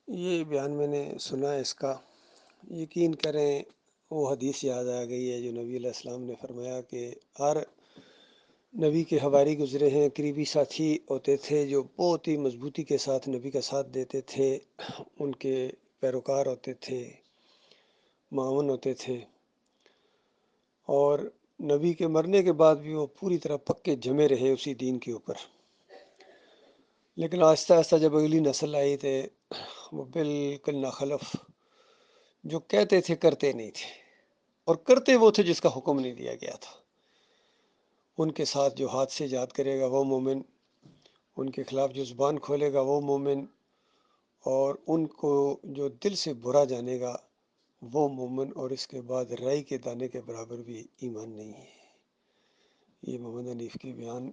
یہ بیان میں نے سنا ہے اس کا۔ یقین کریں وہ حدیث یاد آ گئی ہے جو نبی علیہ السلام نے فرمایا کہ ہر نبی کے حواری گزرے ہیں، قریبی ساتھی ہوتے تھے جو بہت ہی مضبوطی کے ساتھ نبی کا ساتھ دیتے تھے، ان کے پیروکار ہوتے تھے، معاون ہوتے تھے، اور نبی کے مرنے کے بعد بھی وہ پوری طرح پکے جمے رہے اسی دین کے اوپر۔ لیکن آہستہ آہستہ جب اگلی نسل آئی تھے وہ بالکل ناخلف، جو کہتے تھے کرتے نہیں تھے، اور کرتے وہ تھے جس کا حکم نہیں دیا گیا تھا۔ ان کے ساتھ جو ہاتھ سے ایجاد کرے گا وہ مومن، ان کے خلاف جو زبان کھولے گا وہ مومن، اور ان کو جو دل سے برا جانے گا وہ مومن، اور اس کے بعد رائی کے دانے کے برابر بھی ایمان نہیں ہے۔ یہ محمد حنیف کے بیان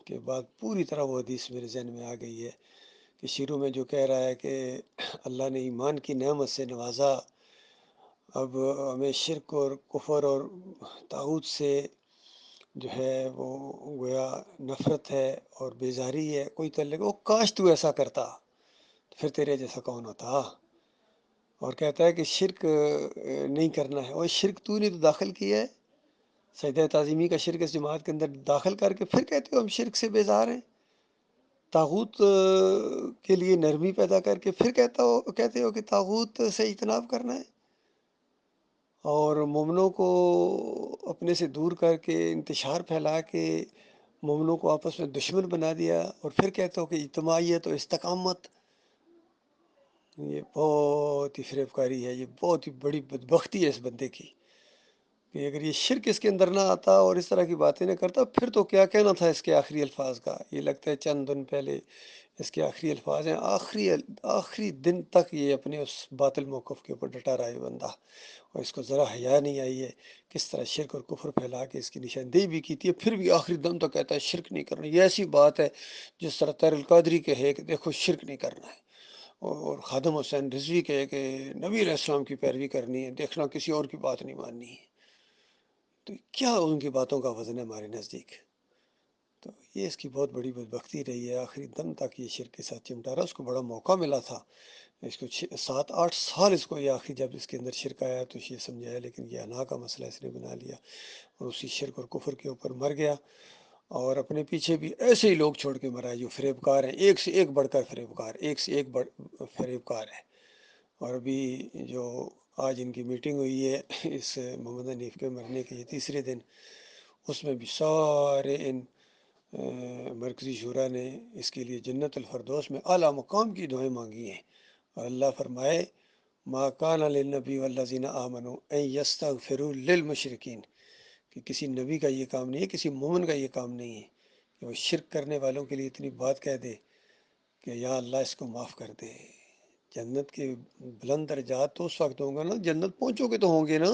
کے بعد پوری طرح وہ حدیث میرے ذہن میں آ گئی ہے کہ شروع میں جو کہہ رہا ہے کہ اللہ نے ایمان کی نعمت سے نوازا، اب ہمیں شرک اور کفر اور طاغوت سے جو ہے وہ گویا نفرت ہے اور بیزاری ہے، کوئی تعلق وہ کاش تو ایسا کرتا پھر تیرے جیسا کون ہوتا۔ اور کہتا ہے کہ شرک نہیں کرنا ہے، اور شرک تو نے تو داخل کیا ہے، سجدہ تعظیمی کا شرک اس جماعت کے اندر داخل کر کے پھر کہتے ہو ہم شرک سے بیزار ہیں، طاغوت کے لیے نرمی پیدا کر کے پھر کہتے ہو کہ طاغوت سے اجتناب کرنا ہے، اور مومنوں کو اپنے سے دور کر کے انتشار پھیلا کے مومنوں کو آپس میں دشمن بنا دیا، اور پھر کہتے ہو کہ اجتماعیت و استقامت۔ یہ بہت ہی فریب کاری ہے، یہ بہت ہی بڑی بدبختی ہے اس بندے کی کہ اگر یہ شرک اس کے اندر نہ آتا اور اس طرح کی باتیں نہ کرتا پھر تو کیا کہنا تھا اس کے آخری الفاظ کا۔ یہ لگتا ہے چند دن پہلے اس کے آخری الفاظ ہیں، آخری دن تک یہ اپنے اس باطل موقف کے اوپر ڈٹا رہا ہے بندہ، اور اس کو ذرا حیا نہیں آئی ہے کس طرح شرک اور کفر پھیلا کے اس کی نشاندہی بھی کی تھی، پھر بھی آخری دم تک کہتا ہے شرک نہیں کرنا۔ یہ ایسی بات ہے جس طرح طاہر القادری کہے کہ دیکھو شرک نہیں کرنا ہے، اور خادم حسین رضوی کہے کہ نبی علیہ السلام کی پیروی کرنی ہے، دیکھنا کسی اور کی بات نہیں ماننی ہے۔ تو کیا ان کی باتوں کا وزن ہے ہمارے نزدیک؟ تو یہ اس کی بہت بڑی بدبختی رہی ہے، آخری دم تک یہ شرک کے ساتھ چمٹا رہا۔ اس کو بڑا موقع ملا تھا، اس کو 7-8 سال اس کو یہ آخری جب اس کے اندر شرک آیا تو یہ سمجھایا، لیکن یہ انا کا مسئلہ اس نے بنا لیا اور اسی شرک اور کفر کے اوپر مر گیا، اور اپنے پیچھے بھی ایسے ہی لوگ چھوڑ کے مرا ہے جو فریب کار ہیں، ایک سے ایک بڑھ کر فریب کار، ایک سے ایک فریب کار ہے۔ اور ابھی جو آج ان کی میٹنگ ہوئی ہے اس محمد حنیف کے مرنے کے یہ تیسرے دن، اس میں بھی سارے ان مرکزی شورا نے اس کے لیے جنت الفردوس میں اعلیٰ مقام کی دعائیں مانگی ہیں، اور اللہ فرمائے ما کان للنبی والذین آمنوا ان یستغفروا للمشرکین، کہ کسی نبی کا یہ کام نہیں ہے، کسی مومن کا یہ کام نہیں ہے کہ وہ شرک کرنے والوں کے لیے اتنی بات کہہ دے کہ یا اللہ اس کو معاف کر دے۔ جنت کے بلند درجات تو اس وقت ہوں گا نا، جنت پہنچو گے تو ہوں گے نا،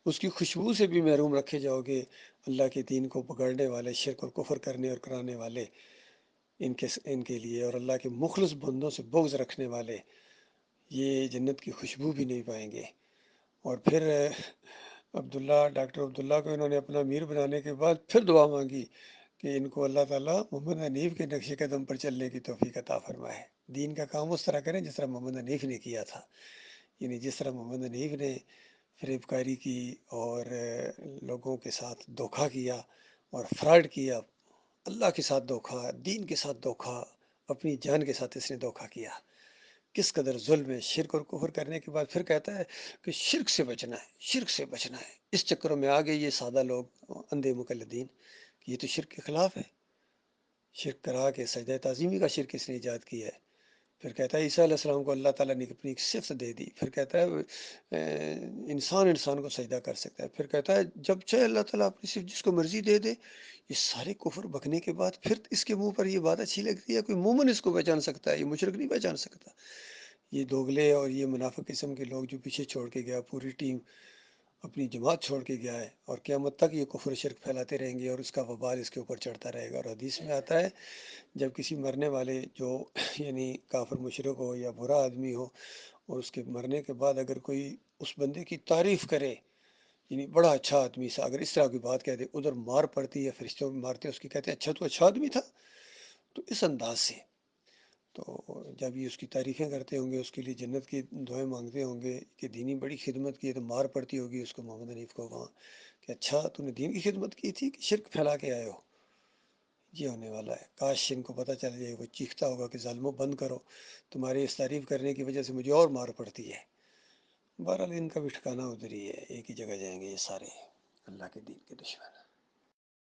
اس کی خوشبو سے بھی محروم رکھے جاؤ گے اللہ کے دین کو پکڑنے والے، شرک اور کفر کرنے اور کرانے والے ان کے لیے، اور اللہ کے مخلص بندوں سے بغض رکھنے والے یہ جنت کی خوشبو بھی نہیں پائیں گے۔ اور پھر ڈاکٹر عبداللہ کو انہوں نے اپنا امیر بنانے کے بعد پھر دعا مانگی کہ ان کو اللہ تعالیٰ محمد حنیف کے نقش قدم پر چلنے کی توفیق عطا فرمائے، دین کا کام اس طرح کریں جس طرح محمد حنیف نے کیا تھا، یعنی جس طرح محمد حنیف نے فریب کاری کی اور لوگوں کے ساتھ دھوکہ کیا اور فراڈ کیا، اللہ کے ساتھ دھوکہ، دین کے ساتھ دھوکہ، اپنی جان کے ساتھ اس نے دھوکہ کیا۔ کس قدر ظلم ہے، شرک اور کفر کرنے کے بعد پھر کہتا ہے کہ شرک سے بچنا ہے، شرک سے بچنا ہے۔ اس چکروں میں آ گئے یہ سادہ لوگ، اندھے مقلدین، کہ یہ تو شرک کے خلاف ہے، شرک کرا کے سجدہ تعظیمی کا شرک اس نے ایجاد کیا ہے۔ پھر کہتا ہے عیسیٰ علیہ السلام کو اللہ تعالیٰ نے اپنی ایک صفت دے دی، پھر کہتا ہے انسان کو سجدہ کر سکتا ہے، پھر کہتا ہے جب چاہے اللہ تعالیٰ اپنی صفت جس کو مرضی دے دے۔ یہ سارے کفر بکنے کے بعد پھر اس کے منہ پر یہ بات اچھی لگتی ہے، کوئی مومن اس کو پہچان سکتا ہے، یہ مشرک نہیں پہچان سکتا۔ یہ دوگلے اور یہ منافق قسم کے لوگ جو پیچھے چھوڑ کے گیا، پوری ٹیم اپنی جماعت چھوڑ کے گیا ہے، اور قیامت تک یہ کفر شرک پھیلاتے رہیں گے اور اس کا وبال اس کے اوپر چڑھتا رہے گا۔ اور حدیث میں آتا ہے جب کسی مرنے والے جو یعنی کافر مشرک ہو یا برا آدمی ہو، اور اس کے مرنے کے بعد اگر کوئی اس بندے کی تعریف کرے، یعنی بڑا اچھا آدمی سا، اگر اس طرح کی بات کہہ دے، ادھر مار پڑتی ہے، فرشتوں میں مارتے اس کی، کہتے ہیں اچھا تو اچھا آدمی تھا۔ تو اس انداز سے تو جب یہ اس کی تعریفیں کرتے ہوں گے، اس کے لیے جنت کی دعائیں مانگتے ہوں گے کہ دینی بڑی خدمت کی ہے، تو مار پڑتی ہوگی اس کو، محمد حنیف کو وہاں، کہ اچھا تو نے دین کی خدمت کی تھی کہ شرک پھیلا کے آئے ہو؟ یہ ہونے والا ہے۔ کاش ان کو پتہ چل جائے، وہ چیختا ہوگا کہ ظالموں بند کرو، تمہاری اس تعریف کرنے کی وجہ سے مجھے اور مار پڑتی ہے۔ بہرحال ان کا بھی ٹھکانہ ادھر ہی ہے، ایک ہی جگہ جائیں گے یہ سارے اللہ کے دین کے دشمن۔